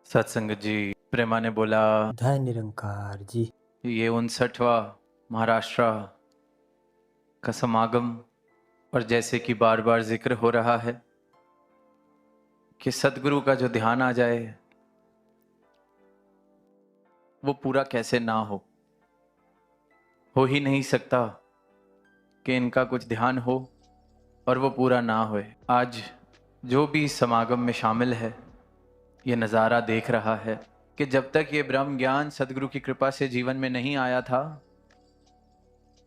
सत्संग जी। प्रेमा ने बोला, जय निरंकार जी। ये 59वां महाराष्ट्र का समागम, और जैसे कि बार बार जिक्र हो रहा है कि सदगुरु का जो ध्यान आ जाए वो पूरा कैसे ना हो ही नहीं सकता कि इनका कुछ ध्यान हो और वो पूरा ना होए। आज जो भी इस समागम में शामिल है ये नज़ारा देख रहा है कि जब तक ये ब्रह्म ज्ञान सदगुरु की कृपा से जीवन में नहीं आया था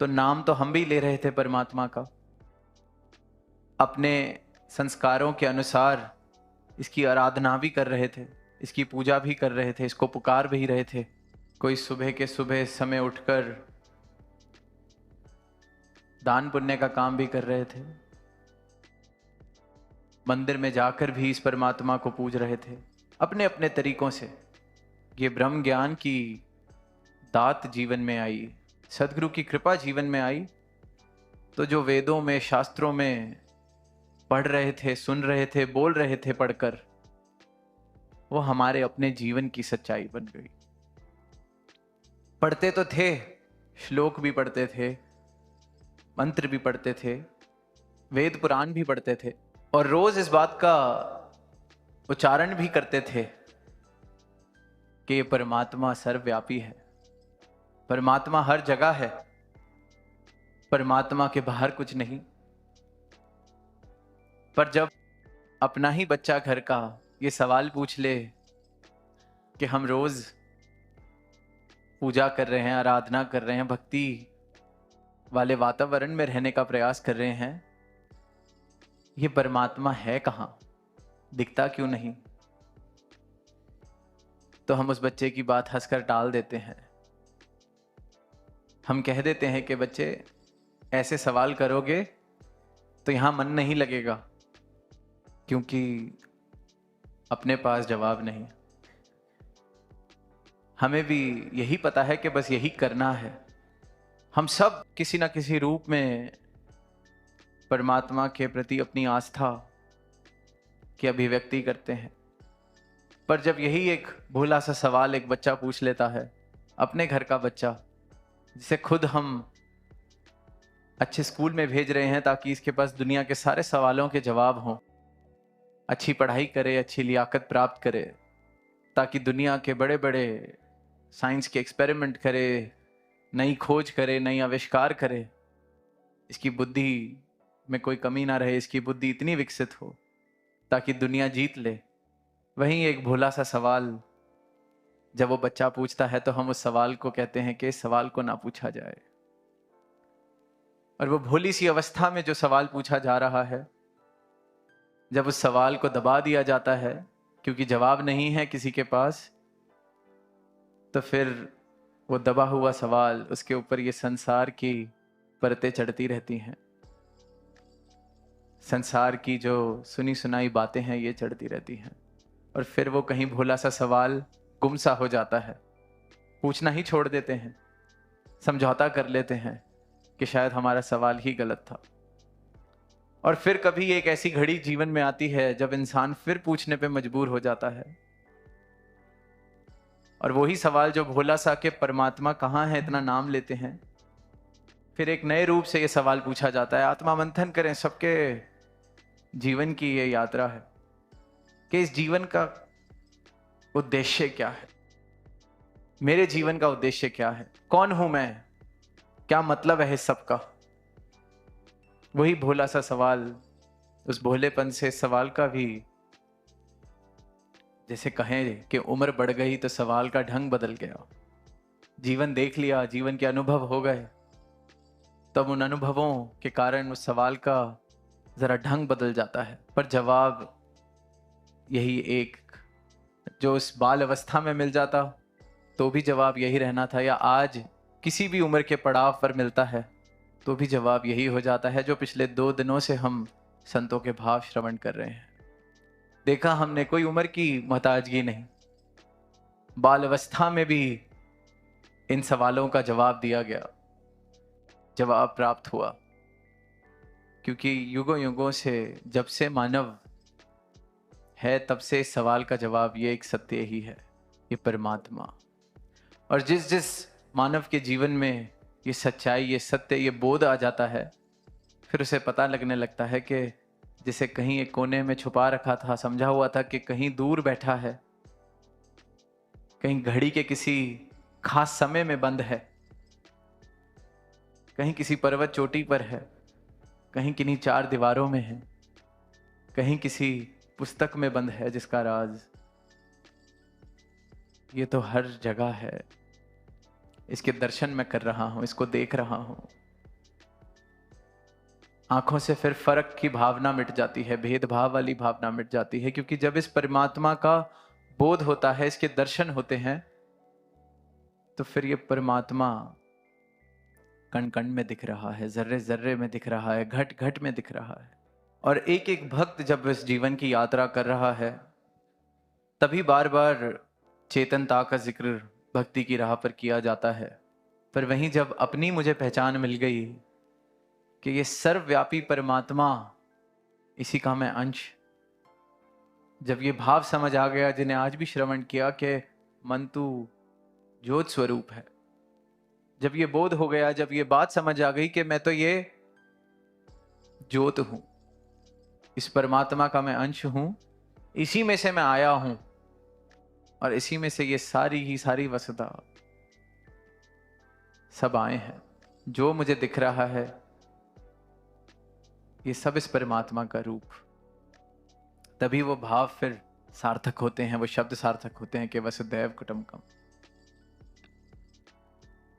तो नाम तो हम भी ले रहे थे परमात्मा का, अपने संस्कारों के अनुसार इसकी आराधना भी कर रहे थे, इसकी पूजा भी कर रहे थे, इसको पुकार भी रहे थे। कोई सुबह के सुबह समय उठकर दान पुण्य का काम भी कर रहे थे, मंदिर में जाकर भी इस परमात्मा को पूज रहे थे अपने अपने तरीकों से। ये ब्रह्म ज्ञान की दात जीवन में आई, सदगुरु की कृपा जीवन में आई, तो जो वेदों में शास्त्रों में पढ़ रहे थे, सुन रहे थे, बोल रहे थे पढ़कर, वो हमारे अपने जीवन की सच्चाई बन गई। पढ़ते तो थे, श्लोक भी पढ़ते थे, मंत्र भी पढ़ते थे, वेद पुराण भी पढ़ते थे, और रोज इस बात का उच्चारण भी करते थे कि ये परमात्मा सर्वव्यापी है, परमात्मा हर जगह है, परमात्मा के बाहर कुछ नहीं। पर जब अपना ही बच्चा घर का ये सवाल पूछ ले कि हम रोज पूजा कर रहे हैं, आराधना कर रहे हैं, भक्ति वाले वातावरण में रहने का प्रयास कर रहे हैं, ये परमात्मा है कहां, दिखता क्यों नहीं, तो हम उस बच्चे की बात हंसकर टाल देते हैं। हम कह देते हैं कि बच्चे ऐसे सवाल करोगे तो यहां मन नहीं लगेगा, क्योंकि अपने पास जवाब नहीं। हमें भी यही पता है कि बस यही करना है। हम सब किसी ना किसी रूप में परमात्मा के प्रति अपनी आस्था की अभिव्यक्ति करते हैं। पर जब यही एक भोला सा सवाल एक बच्चा पूछ लेता है, अपने घर का बच्चा, जिसे खुद हम अच्छे स्कूल में भेज रहे हैं ताकि इसके पास दुनिया के सारे सवालों के जवाब हों, अच्छी पढ़ाई करे, अच्छी लियाकत प्राप्त करे, ताकि दुनिया के बड़े बड़े साइंस के एक्सपेरिमेंट करे, नई खोज करे, नई आविष्कार करे, इसकी बुद्धि में कोई कमी ना रहे, इसकी बुद्धि इतनी विकसित हो ताकि दुनिया जीत ले। वहीं एक भोला सा सवाल जब वो बच्चा पूछता है तो हम उस सवाल को कहते हैं कि इस सवाल को ना पूछा जाए। और वो भोली सी अवस्था में जो सवाल पूछा जा रहा है, जब उस सवाल को दबा दिया जाता है क्योंकि जवाब नहीं है किसी के पास, तो फिर वो दबा हुआ सवाल, उसके ऊपर ये संसार की परतें चढ़ती रहती हैं, संसार की जो सुनी सुनाई बातें हैं ये चढ़ती रहती हैं, और फिर वो कहीं भोला सा सवाल गुमसा हो जाता है। पूछना ही छोड़ देते हैं, समझौता कर लेते हैं कि शायद हमारा सवाल ही गलत था। और फिर कभी एक ऐसी घड़ी जीवन में आती है जब इंसान फिर पूछने पे मजबूर हो जाता है, और वही सवाल जो भोला सा के परमात्मा कहाँ है इतना नाम लेते हैं, फिर एक नए रूप से ये सवाल पूछा जाता है। आत्मा मंथन करें, सबके जीवन की ये यात्रा है कि इस जीवन का उद्देश्य क्या है, मेरे जीवन का उद्देश्य क्या है, कौन हूं मैं, क्या मतलब है इस सब का। वही भोला सा सवाल, उस भोलेपन से सवाल का भी जैसे कहें कि उम्र बढ़ गई तो सवाल का ढंग बदल गया, जीवन देख लिया, जीवन के अनुभव हो गए, तब उन अनुभवों के कारण उस सवाल का जरा ढंग बदल जाता है। पर जवाब यही एक, जो उस बाल अवस्था में मिल जाता तो भी जवाब यही रहना था, या आज किसी भी उम्र के पड़ाव पर मिलता है तो भी जवाब यही हो जाता है, जो पिछले 2 दिनों से हम संतों के भाव श्रवण कर रहे हैं। देखा हमने, कोई उम्र की मोहताजगी नहीं, बाल अवस्था में भी इन सवालों का जवाब दिया गया, जवाब प्राप्त हुआ, क्योंकि युगों युगों से जब से मानव है, तब से इस सवाल का जवाब ये एक सत्य ही है, ये परमात्मा। और जिस जिस मानव के जीवन में ये सच्चाई, ये सत्य, ये बोध आ जाता है, फिर उसे पता लगने लगता है कि जिसे कहीं एक कोने में छुपा रखा था, समझा हुआ था कि कहीं दूर बैठा है, कहीं घड़ी के किसी खास समय में बंद है, कहीं किसी पर्वत चोटी पर है, कहीं किन्हीं चार दीवारों में है, कहीं किसी पुस्तक में बंद है जिसका राज, ये तो हर जगह है। इसके दर्शन मैं कर रहा हूं, इसको देख रहा हूं। आंखों से फिर फर्क की भावना मिट जाती है, भेदभाव वाली भावना मिट जाती है, क्योंकि जब इस परमात्मा का बोध होता है, इसके दर्शन होते हैं, तो फिर ये परमात्मा कण कण में दिख रहा है, जर्रे जर्रे में दिख रहा है, घट घट में दिख रहा है। और एक एक भक्त जब इस जीवन की यात्रा कर रहा है, तभी बार बार चेतनता का जिक्र भक्ति की राह पर किया जाता है। पर वहीं जब अपनी मुझे पहचान मिल गई कि ये सर्वव्यापी परमात्मा, इसी का मैं अंश, जब ये भाव समझ आ गया, जिन्हें आज भी श्रवण किया कि मन तू ज्योत स्वरूप है, जब ये बोध हो गया, जब ये बात समझ आ गई कि मैं तो ये ज्योत हूं, इस परमात्मा का मैं अंश हूं, इसी में से मैं आया हूं, और इसी में से ये सारी ही सारी वसुधा सब आए हैं, जो मुझे दिख रहा है ये सब इस परमात्मा का रूप। तभी वो भाव फिर सार्थक होते हैं, वो शब्द सार्थक होते हैं कि वसुदैव कुटुंबकम।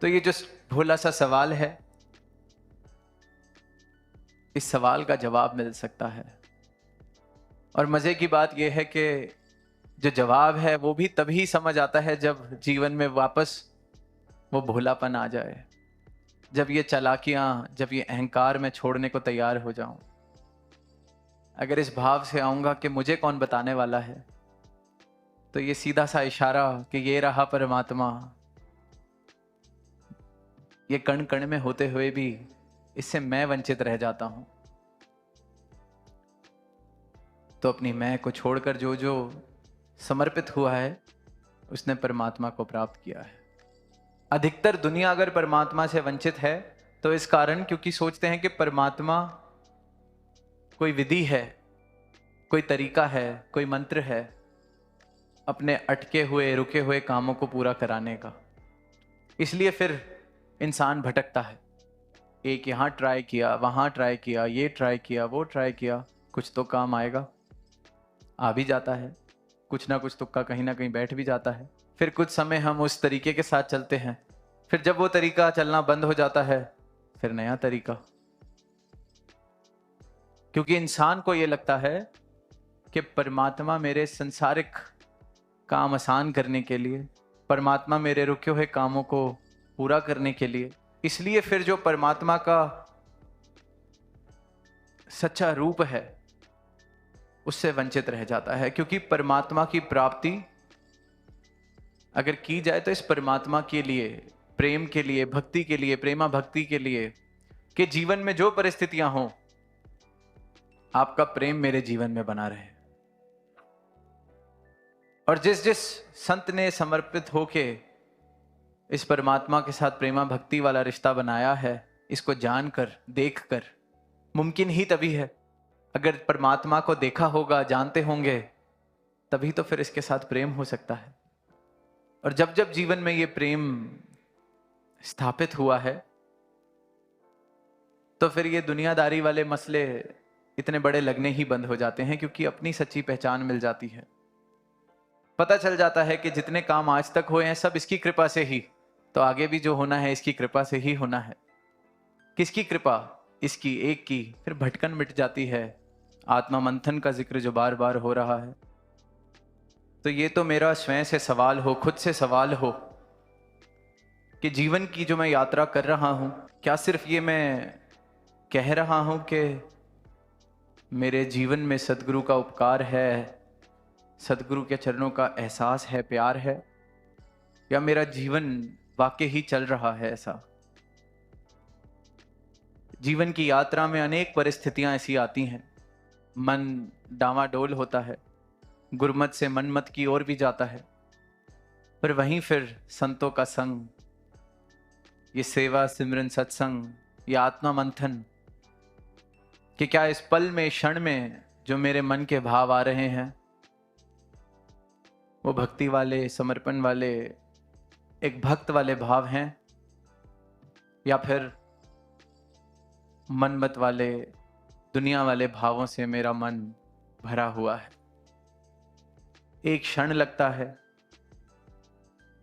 तो ये जो भोला सा सवाल है, इस सवाल का जवाब मिल सकता है। और मजे की बात यह है कि जो जवाब है वो भी तभी समझ आता है जब जीवन में वापस वो भोलापन आ जाए, जब ये चालाकियां, जब ये अहंकार मैं छोड़ने को तैयार हो जाऊं। अगर इस भाव से आऊंगा कि मुझे कौन बताने वाला है, तो ये सीधा सा इशारा कि ये रहा परमात्मा, ये कण कण में होते हुए भी इससे मैं वंचित रह जाता हूं। तो अपनी मैं को छोड़कर जो जो समर्पित हुआ है, उसने परमात्मा को प्राप्त किया है। अधिकतर दुनिया अगर परमात्मा से वंचित है तो इस कारण क्योंकि सोचते हैं कि परमात्मा कोई विधि है, कोई तरीका है, कोई मंत्र है अपने अटके हुए रुके हुए कामों को पूरा कराने का। इसलिए फिर इंसान भटकता है, एक यहाँ ट्राई किया, वहाँ ट्राई किया, ये ट्राई किया, वो ट्राई किया, कुछ तो काम आएगा, आ भी जाता है, कुछ ना कुछ तुक्का कहीं ना कहीं बैठ भी जाता है। फिर कुछ समय हम उस तरीके के साथ चलते हैं, फिर जब वो तरीका चलना बंद हो जाता है, फिर नया तरीका। क्योंकि इंसान को ये लगता है कि परमात्मा मेरे संसारिक काम आसान करने के लिए, परमात्मा मेरे रुके हुए कामों को पूरा करने के लिए, इसलिए फिर जो परमात्मा का सच्चा रूप है उससे वंचित रह जाता है। क्योंकि परमात्मा की प्राप्ति अगर की जाए तो इस परमात्मा के लिए, प्रेम के लिए, भक्ति के लिए, प्रेमा भक्ति के लिए कि जीवन में जो परिस्थितियां हों, आपका प्रेम मेरे जीवन में बना रहे। और जिस जिस संत ने समर्पित होके इस परमात्मा के साथ प्रेमा भक्ति वाला रिश्ता बनाया है, इसको जानकर, देखकर, मुमकिन ही तभी है। अगर परमात्मा को देखा होगा, जानते होंगे, तभी तो फिर इसके साथ प्रेम हो सकता है। और जब जब जीवन में ये प्रेम स्थापित हुआ है, तो फिर ये दुनियादारी वाले मसले इतने बड़े लगने ही बंद हो जाते हैं, क्योंकि अपनी सच्ची पहचान मिल जाती है। पता चल जाता है कि जितने काम आज तक हुए हैं सब इसकी कृपा से ही, तो आगे भी जो होना है इसकी कृपा से ही होना है। किसकी कृपा? इसकी एक की। फिर भटकन मिट जाती है, आत्मा मंथन का जिक्र जो बार बार हो रहा है। तो ये तो मेरा स्वयं से सवाल हो, खुद से सवाल हो कि जीवन की जो मैं यात्रा कर रहा हूं, क्या सिर्फ ये मैं कह रहा हूं कि मेरे जीवन में सदगुरु का उपकार है, सदगुरु के चरणों का एहसास है, प्यार है, या मेरा जीवन वाकई ही चल रहा है ऐसा? जीवन की यात्रा में अनेक परिस्थितियां ऐसी आती हैं, मन डावाडोल होता है, गुरमत से मनमत की ओर भी जाता है, पर वहीं फिर संतों का संग, ये सेवा सिमरन सत्संग, ये आत्मा मंथन कि क्या इस पल में क्षण में जो मेरे मन के भाव आ रहे हैं वो भक्ति वाले, समर्पण वाले, एक भक्त वाले भाव हैं, या फिर मनमत वाले, दुनिया वाले भावों से मेरा मन भरा हुआ है। एक क्षण लगता है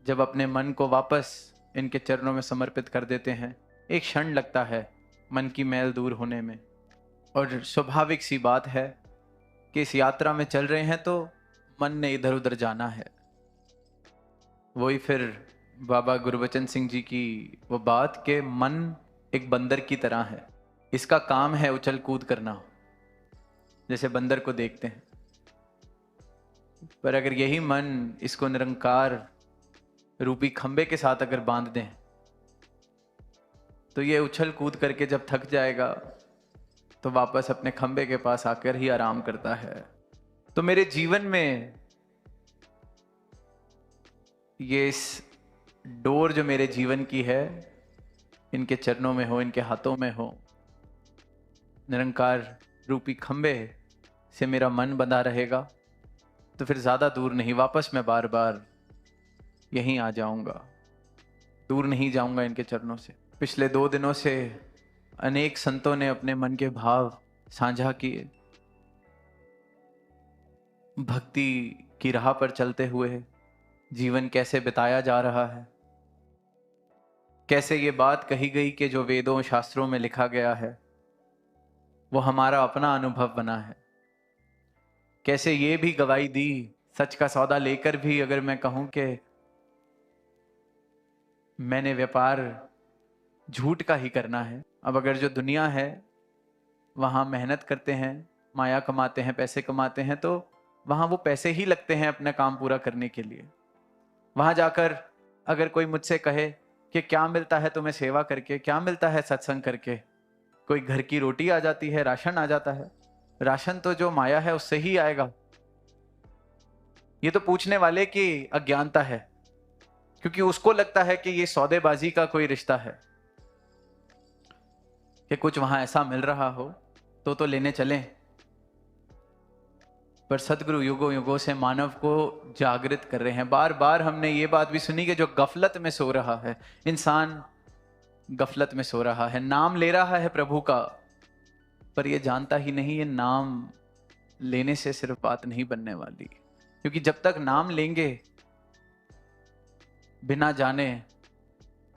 जब अपने मन को वापस इनके चरणों में समर्पित कर देते हैं, एक क्षण लगता है मन की मैल दूर होने में। और स्वाभाविक सी बात है कि इस यात्रा में चल रहे हैं तो मन ने इधर उधर जाना है। वही फिर बाबा गुरबचन सिंह जी की वो बात कि मन एक बंदर की तरह है, इसका काम है उछल कूद करना, जैसे बंदर को देखते हैं। पर अगर यही मन इसको निरंकार रूपी खंबे के साथ अगर बांध दें तो ये उछल कूद करके जब थक जाएगा तो वापस अपने खंबे के पास आकर ही आराम करता है। तो मेरे जीवन में ये इस डोर जो मेरे जीवन की है, इनके चरणों में हो, इनके हाथों में हो, निरंकार रूपी खंबे से मेरा मन बंधा रहेगा तो फिर ज़्यादा दूर नहीं, वापस मैं बार बार यहीं आ जाऊंगा, दूर नहीं जाऊंगा इनके चरणों से। पिछले 2 दिनों से अनेक संतों ने अपने मन के भाव साझा किए, भक्ति की राह पर चलते हुए जीवन कैसे बिताया जा रहा है, कैसे ये बात कही गई कि जो वेदों शास्त्रों में लिखा गया है वो हमारा अपना अनुभव बना है, कैसे ये भी गवाही दी, सच का सौदा लेकर भी अगर मैं कहूं कि मैंने व्यापार झूठ का ही करना है। अब अगर जो दुनिया है वहाँ मेहनत करते हैं, माया कमाते हैं, पैसे कमाते हैं, तो वहाँ वो पैसे ही लगते हैं अपना काम पूरा करने के लिए। वहाँ जाकर अगर कोई मुझसे कहे कि क्या मिलता है तुम्हें सेवा करके, क्या मिलता है सत्संग करके, कोई घर की रोटी आ जाती है, राशन आ जाता है, राशन तो जो माया है उससे ही आएगा। ये तो पूछने वाले की अज्ञानता है, क्योंकि उसको लगता है कि ये सौदेबाजी का कोई रिश्ता है कि कुछ वहां ऐसा मिल रहा हो तो लेने चलें। पर सदगुरु युगों युगों से मानव को जागृत कर रहे हैं। बार बार हमने ये बात भी सुनी कि जो गफलत में सो रहा है इंसान, गफलत में सो रहा है, नाम ले रहा है प्रभु का, पर ये जानता ही नहीं ये नाम लेने से सिर्फ बात नहीं बनने वाली, क्योंकि जब तक नाम लेंगे बिना जाने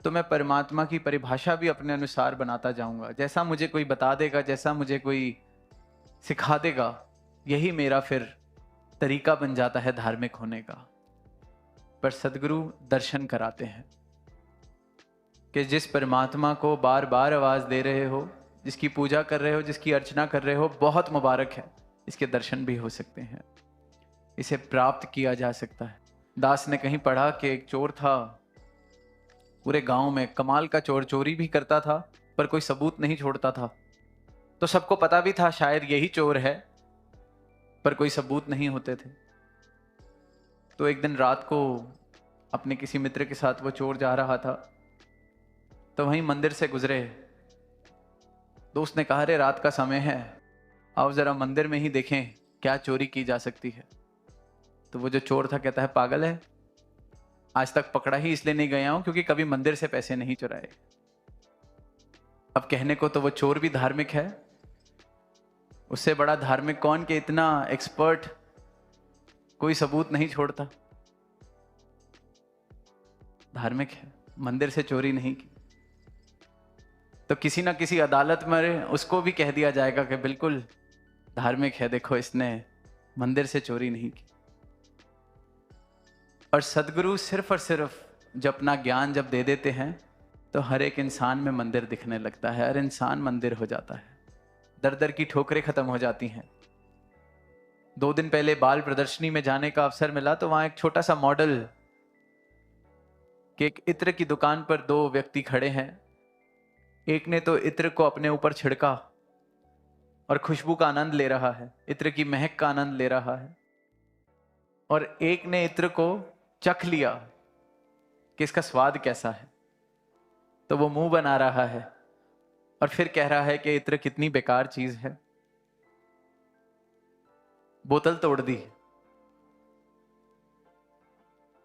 तो मैं परमात्मा की परिभाषा भी अपने अनुसार बनाता जाऊंगा, जैसा मुझे कोई बता देगा, जैसा मुझे कोई सिखा देगा, यही मेरा फिर तरीका बन जाता है धार्मिक होने का। पर सदगुरु दर्शन कराते हैं कि जिस परमात्मा को बार बार आवाज दे रहे हो, जिसकी पूजा कर रहे हो, जिसकी अर्चना कर रहे हो, बहुत मुबारक है, इसके दर्शन भी हो सकते हैं, इसे प्राप्त किया जा सकता है। दास ने कहीं पढ़ा कि एक चोर था पूरे गांव में, कमाल का चोर, चोरी भी करता था पर कोई सबूत नहीं छोड़ता था, तो सबको पता भी था शायद यही चोर है, पर कोई सबूत नहीं होते थे। तो एक दिन रात को अपने किसी मित्र के साथ वो चोर जा रहा था, तो वहीं मंदिर से गुजरे। दोस्त ने कहा, रे रात का समय है, आओ जरा मंदिर में ही देखें क्या चोरी की जा सकती है। तो वो जो चोर था कहता है, पागल है, आज तक पकड़ा ही इसलिए नहीं गया हूं क्योंकि कभी मंदिर से पैसे नहीं चुराए। अब कहने को तो वो चोर भी धार्मिक है, उससे बड़ा धार्मिक कौन कि इतना एक्सपर्ट, कोई सबूत नहीं छोड़ता, धार्मिक है, मंदिर से चोरी नहीं की। तो किसी ना किसी अदालत में उसको भी कह दिया जाएगा कि बिल्कुल धार्मिक है, देखो इसने मंदिर से चोरी नहीं की। और सदगुरु सिर्फ और सिर्फ जब अपना ज्ञान जब दे देते हैं तो हर एक इंसान में मंदिर दिखने लगता है, हर इंसान मंदिर हो जाता है, दर दर की ठोकरें खत्म हो जाती हैं। 2 दिन पहले बाल प्रदर्शनी में जाने का अवसर मिला, तो वहां एक छोटा सा मॉडल कि एक इत्र की दुकान पर 2 व्यक्ति खड़े हैं, एक ने तो इत्र को अपने ऊपर छिड़का और खुशबू का आनंद ले रहा है, इत्र की महक का आनंद ले रहा है, और एक ने इत्र को चख लिया कि इसका स्वाद कैसा है, तो वो मुंह बना रहा है और फिर कह रहा है कि इत्र कितनी बेकार चीज है, बोतल तोड़ दी।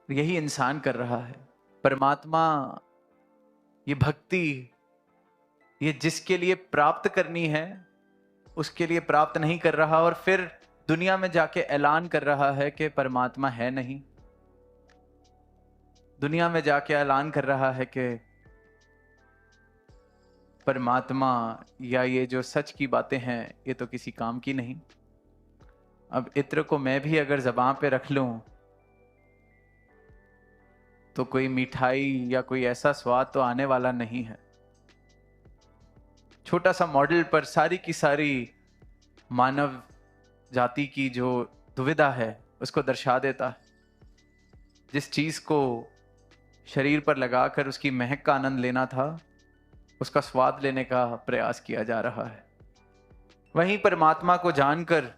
यही इंसान कर रहा है। परमात्मा, ये भक्ति, ये जिसके लिए प्राप्त करनी है उसके लिए प्राप्त नहीं कर रहा और फिर दुनिया में जाके ऐलान कर रहा है कि परमात्मा है नहीं। दुनिया में जाके ऐलान कर रहा है कि परमात्मा या ये जो सच की बातें हैं ये तो किसी काम की नहीं। अब इत्र को मैं भी अगर ज़बान पे रख लूं तो कोई मिठाई या कोई ऐसा स्वाद तो आने वाला नहीं है। छोटा सा मॉडल पर सारी की सारी मानव जाति की जो दुविधा है उसको दर्शा देता है। जिस चीज को शरीर पर लगाकर उसकी महक का आनंद लेना था, उसका स्वाद लेने का प्रयास किया जा रहा है। वहीं परमात्मा को जानकर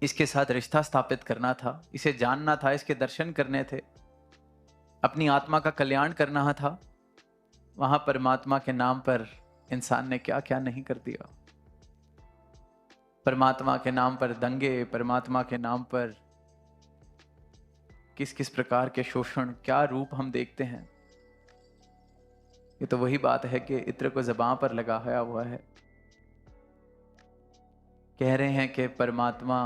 इसके साथ रिश्ता स्थापित करना था, इसे जानना था, इसके दर्शन करने थे, अपनी आत्मा का कल्याण करना था। वहां परमात्मा के नाम पर इंसान ने क्या क्या नहीं कर दिया। परमात्मा के नाम पर दंगे, परमात्मा के नाम पर किस किस प्रकार के शोषण, क्या रूप हम देखते हैं। ये तो वही बात है कि इत्र को ज़बान पर लगाया हुआ है। कह रहे हैं कि परमात्मा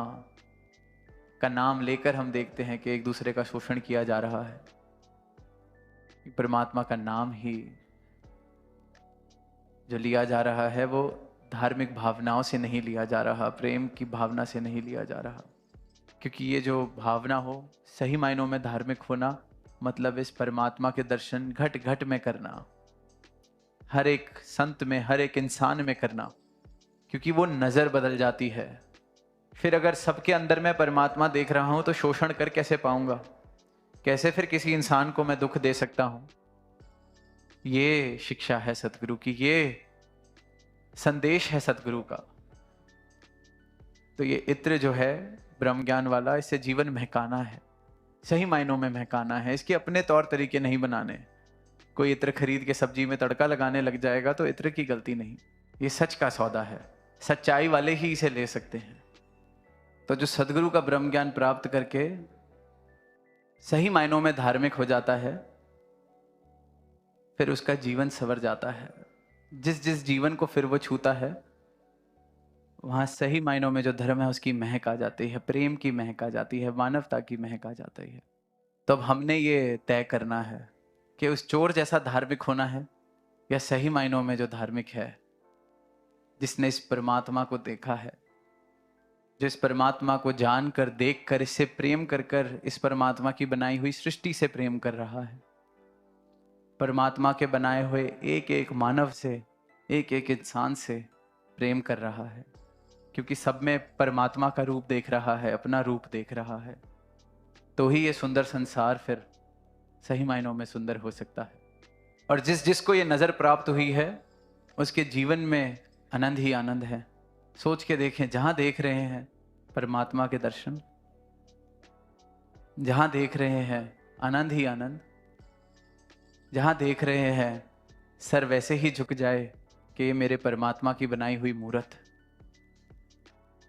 का नाम लेकर हम देखते हैं कि एक दूसरे का शोषण किया जा रहा है। परमात्मा का नाम ही जो लिया जा रहा है वो धार्मिक भावनाओं से नहीं लिया जा रहा, प्रेम की भावना से नहीं लिया जा रहा। क्योंकि ये जो भावना हो, सही मायनों में धार्मिक होना मतलब इस परमात्मा के दर्शन घट घट में करना, हर एक संत में, हर एक इंसान में करना। क्योंकि वो नजर बदल जाती है। फिर अगर सबके अंदर मैं परमात्मा देख रहा हूं तो शोषण कर कैसे पाऊंगा? कैसे फिर किसी इंसान को मैं दुख दे सकता हूं? ये शिक्षा है सतगुरु की, ये संदेश है सतगुरु का। तो ये इत्र जो है ब्रह्म ज्ञान वाला, इससे जीवन महकाना है, सही मायनों में महकाना है। इसके अपने तौर तरीके नहीं बनाने। कोई इत्र खरीद के सब्जी में तड़का लगाने लग जाएगा तो इत्र की गलती नहीं, ये सच का सौदा है, सच्चाई वाले ही इसे ले सकते हैं। तो जो सदगुरु का ब्रह्म ज्ञान प्राप्त करके सही मायनों में धार्मिक हो जाता है, फिर उसका जीवन संवर जाता है। जिस जिस जीवन को फिर वो छूता है वहां सही मायनों में जो धर्म है उसकी महक आ जाती है, प्रेम की महक आ जाती है, मानवता की महक आ जाती है। तो अब हमने ये तय करना है कि उस चोर जैसा धार्मिक होना है या सही मायनों में जो धार्मिक है, जिसने इस परमात्मा को देखा है, जो इस परमात्मा को जानकर, देखकर, इससे प्रेम कर कर इस परमात्मा की बनाई हुई सृष्टि से प्रेम कर रहा है, परमात्मा के बनाए हुए एक एक मानव से, एक एक इंसान से प्रेम कर रहा है। क्योंकि सब में परमात्मा का रूप देख रहा है, अपना रूप देख रहा है। तो ही ये सुंदर संसार फिर सही मायनों में सुंदर हो सकता है। और जिस जिसको ये नजर प्राप्त हुई है उसके जीवन में आनंद ही आनंद है। सोच के देखें, जहां देख रहे हैं परमात्मा के दर्शन, जहां देख रहे हैं आनंद ही आनंद, जहां देख रहे हैं सर वैसे ही झुक जाए कि ये मेरे परमात्मा की बनाई हुई मूर्त।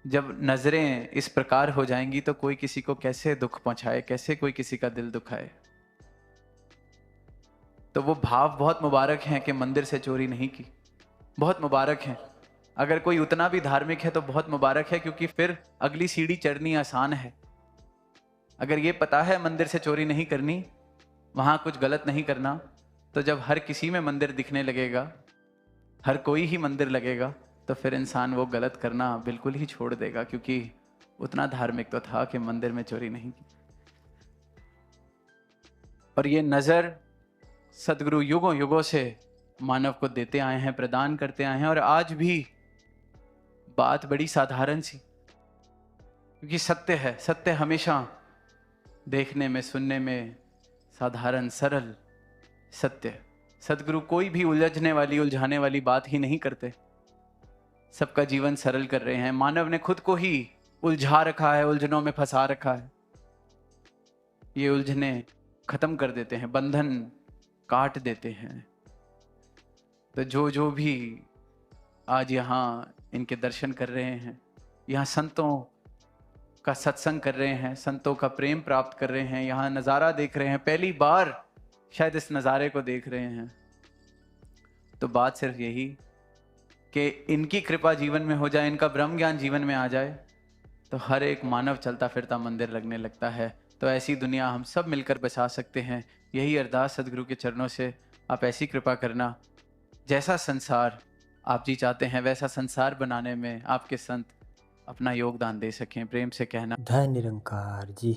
जब नजरें इस प्रकार हो जाएंगी तो कोई किसी को कैसे दुख पहुंचाए, कैसे कोई किसी का दिल दुखाए। तो वो भाव बहुत मुबारक हैं कि मंदिर से चोरी नहीं की, बहुत मुबारक हैं। अगर कोई उतना भी धार्मिक है तो बहुत मुबारक है, क्योंकि फिर अगली सीढ़ी चढ़नी आसान है। अगर ये पता है मंदिर से चोरी नहीं करनी, वहां कुछ गलत नहीं करना, तो जब हर किसी में मंदिर दिखने लगेगा, हर कोई ही मंदिर लगेगा, तो फिर इंसान वो गलत करना बिल्कुल ही छोड़ देगा, क्योंकि उतना धार्मिक तो था कि मंदिर में चोरी नहीं की। और ये नजर सदगुरु युगों युगों से मानव को देते आए हैं, प्रदान करते आए हैं। और आज भी बात बड़ी साधारण सी, क्योंकि सत्य है, सत्य हमेशा देखने में, सुनने में साधारण, सरल सत्य। सदगुरु कोई भी उलझने वाली, उलझाने वाली बात ही नहीं करते, सबका जीवन सरल कर रहे हैं। मानव ने खुद को ही उलझा रखा है, उलझनों में फंसा रखा है। ये उलझने खत्म कर देते हैं, बंधन काट देते हैं। तो जो जो भी आज यहाँ इनके दर्शन कर रहे हैं, यहाँ संतों का सत्संग कर रहे हैं, संतों का प्रेम प्राप्त कर रहे हैं, यहाँ नज़ारा देख रहे हैं, पहली बार शायद इस नज़ारे को देख रहे हैं, तो बात सिर्फ यही कि इनकी कृपा जीवन में हो जाए, इनका ब्रह्म ज्ञान जीवन में आ जाए, तो हर एक मानव चलता फिरता मंदिर लगने लगता है। तो ऐसी दुनिया हम सब मिलकर बसा सकते हैं। यही अरदास सदगुरु के चरणों से, आप ऐसी कृपा करना, जैसा संसार आप जी चाहते हैं वैसा संसार बनाने में आपके संत अपना योगदान दे सकें। प्रेम से कहना धन्य निरंकार जी।